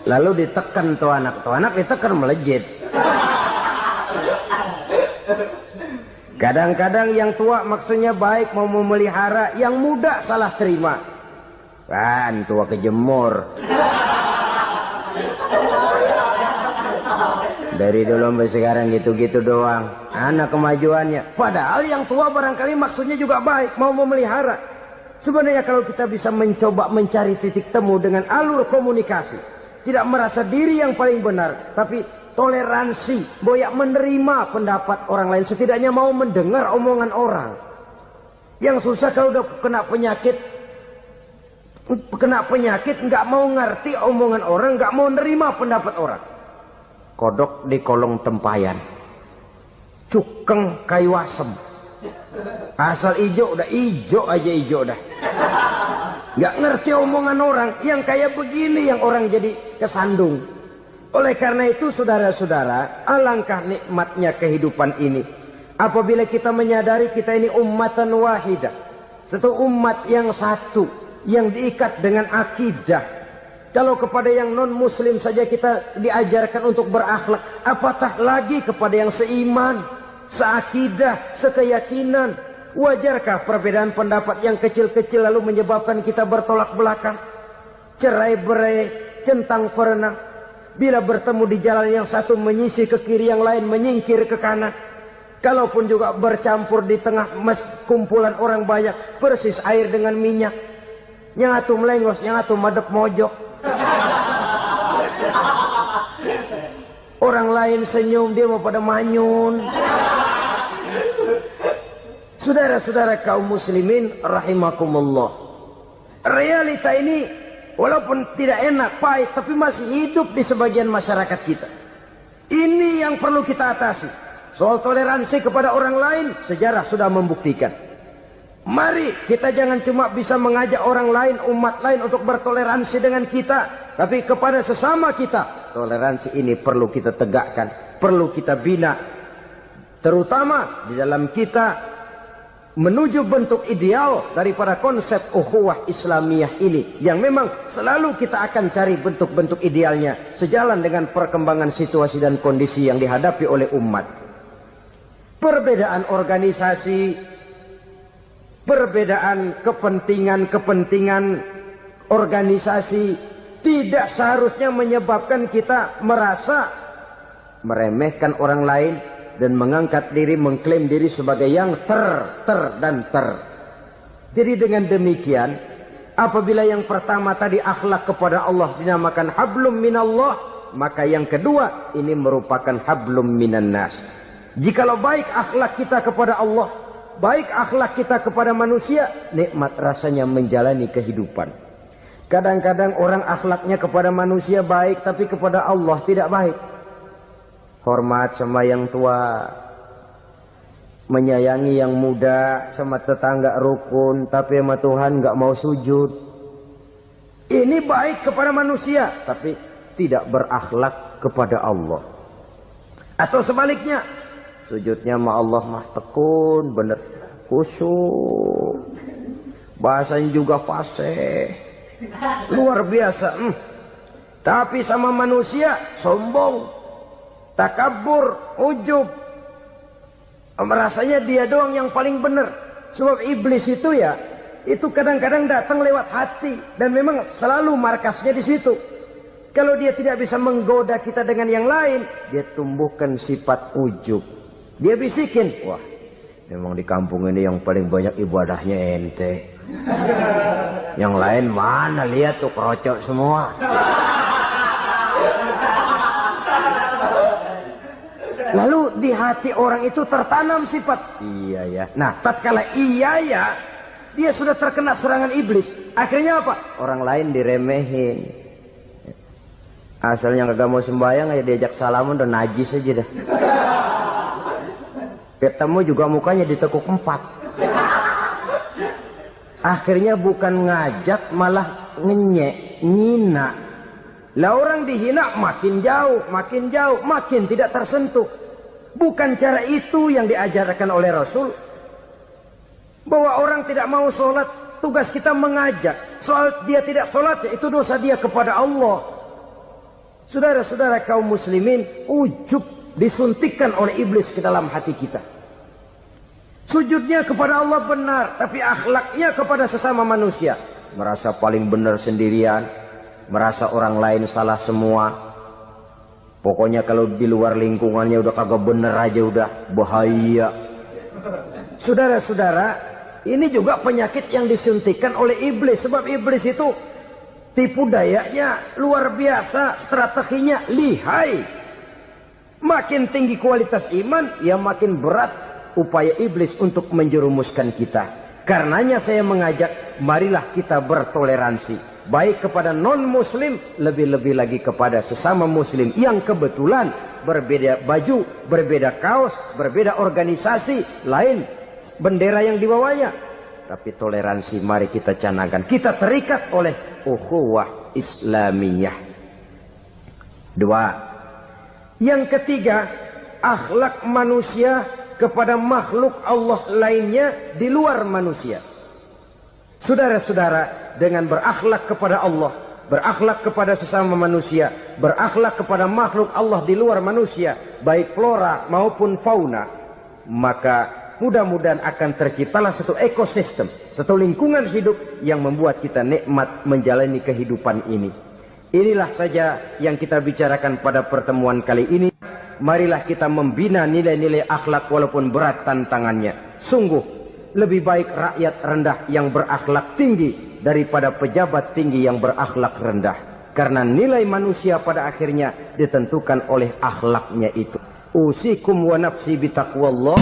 Lalu ditekan tuh anak ditekan melejit. Kadang-kadang yang tua maksudnya baik mau memelihara, yang muda salah terima. Kan tua kejemur. Dari dulu sampai sekarang gitu-gitu doang. Anak kemajuannya. Padahal yang tua barangkali maksudnya juga baik, mau memelihara. Sebenarnya kalau kita bisa mencoba mencari titik temu dengan alur komunikasi, tidak merasa diri yang paling benar, tapi toleransi, boyak menerima pendapat orang lain, setidaknya mau mendengar omongan orang. Yang susah kalau udah kena penyakit nggak mau ngerti omongan orang, nggak mau nerima pendapat orang. Kodok di kolong tempayan, cukeng kayu asem, asal ijo udah ijo aja ijo dah. Nggak ngerti omongan orang, yang kayak begini yang orang jadi kesandung. Oleh karena itu saudara-saudara, alangkah nikmatnya kehidupan ini apabila kita menyadari kita ini ummatan wahidah, satu umat yang satu, yang diikat dengan akidah. Kalau kepada yang non muslim saja kita diajarkan untuk berakhlak, apatah lagi kepada yang seiman, seakidah, sekeyakinan. Wajarkah perbedaan pendapat yang kecil-kecil lalu menyebabkan kita bertolak belakang, cerai-berai, centang perenang? Bila bertemu di jalan yang satu menyisih ke kiri, yang lain menyingkir ke kanan. Kalaupun juga bercampur di tengah kumpulan orang banyak, persis air dengan minyak. Yang atu melengos, yang atu madep mojok. Orang lain senyum, dia mau pada manyun. Saudara-saudara kaum muslimin rahimakumullah, realita ini walaupun tidak enak, pahit, tapi masih hidup di sebagian masyarakat kita. Ini yang perlu kita atasi. Soal toleransi kepada orang lain, sejarah sudah membuktikan. Mari kita jangan cuma bisa mengajak orang lain, umat lain untuk bertoleransi dengan kita, tapi kepada sesama kita. Toleransi ini perlu kita tegakkan, perlu kita bina. Terutama di dalam kita menuju bentuk ideal daripada konsep ukhuwah Islamiyah ini, yang memang selalu kita akan cari bentuk-bentuk idealnya sejalan dengan perkembangan situasi dan kondisi yang dihadapi oleh umat. Perbedaan organisasi, perbedaan kepentingan organisasi tidak seharusnya menyebabkan kita merasa meremehkan orang lain dan mengangkat diri, mengklaim diri sebagai yang ter. Jadi dengan demikian, apabila yang pertama tadi akhlak kepada Allah dinamakan hablum minallah, maka yang kedua ini merupakan hablum minan nas. Jikalau baik akhlak kita kepada Allah, baik akhlak kita kepada manusia, nikmat rasanya menjalani kehidupan. Kadang-kadang orang akhlaknya kepada manusia baik, tapi kepada Allah tidak baik. Hormat sama yang tua, menyayangi yang muda, sama tetangga rukun, tapi sama Tuhan nggak mau sujud. Ini baik kepada manusia, tapi tidak berakhlak kepada Allah. Atau sebaliknya, sujudnya sama Allah mah tekun, bener khusyuk, bahasanya juga fasih, luar biasa. Tapi sama manusia sombong, takabur, ujub, merasanya dia doang yang paling benar. Sebab iblis itu ya, itu kadang-kadang datang lewat hati, dan memang selalu markasnya di situ. Kalau dia tidak bisa menggoda kita dengan yang lain, dia tumbuhkan sifat ujub. Dia bisikin, wah, memang di kampung ini yang paling banyak ibadahnya ente. Yang lain mana, lihat tuh kerocok semua. Lalu di hati orang itu tertanam sifat iya ya. Nah, tatkala iya ya, dia sudah terkena serangan iblis. Akhirnya apa? Orang lain diremehin. Asalnya kagak mau sembahyang, ya diajak salaman udah najis aja dah. Ketemu juga mukanya ditekuk 4. Akhirnya bukan ngajak, malah ngenyek, ngina. Lah orang dihina makin jauh, makin tidak tersentuh. Bukan cara itu yang diajarkan oleh Rasul. Bahwa orang tidak mau sholat, tugas kita mengajak. Soal dia tidak sholat, itu dosa dia kepada Allah. Saudara-saudara kaum muslimin, ujub disuntikkan oleh iblis ke dalam hati kita. Sujudnya kepada Allah benar, tapi akhlaknya kepada sesama manusia. Merasa paling benar sendirian, merasa orang lain salah semua. Pokoknya kalau di luar lingkungannya udah kagak bener aja udah bahaya. Saudara-saudara, ini juga penyakit yang disuntikkan oleh iblis. Sebab iblis itu tipu dayanya luar biasa, strateginya lihai. Makin tinggi kualitas iman, ya makin berat upaya iblis untuk menjerumuskan kita. Karenanya saya mengajak, marilah kita bertoleransi. Baik kepada non-muslim, lebih-lebih lagi kepada sesama muslim yang kebetulan berbeda baju, berbeda kaos, berbeda organisasi, lain bendera yang dibawanya. Tapi toleransi mari kita canangkan. Kita terikat oleh ukhuwah Islamiyah. 2. Yang ketiga, akhlak manusia kepada makhluk Allah lainnya di luar manusia. Saudara-saudara, dengan berakhlak kepada Allah, berakhlak kepada sesama manusia, berakhlak kepada makhluk Allah di luar manusia, baik flora maupun fauna, maka mudah-mudahan akan terciptalah satu ekosistem, satu lingkungan hidup yang membuat kita nikmat menjalani kehidupan ini. Inilah saja yang kita bicarakan pada pertemuan kali ini. Marilah kita membina nilai-nilai akhlak walaupun berat tantangannya. Sungguh lebih baik rakyat rendah yang berakhlak tinggi daripada pejabat tinggi yang berakhlak rendah. Karena nilai manusia pada akhirnya ditentukan oleh akhlaknya itu. Usikum wa nafsi bitaqwallah.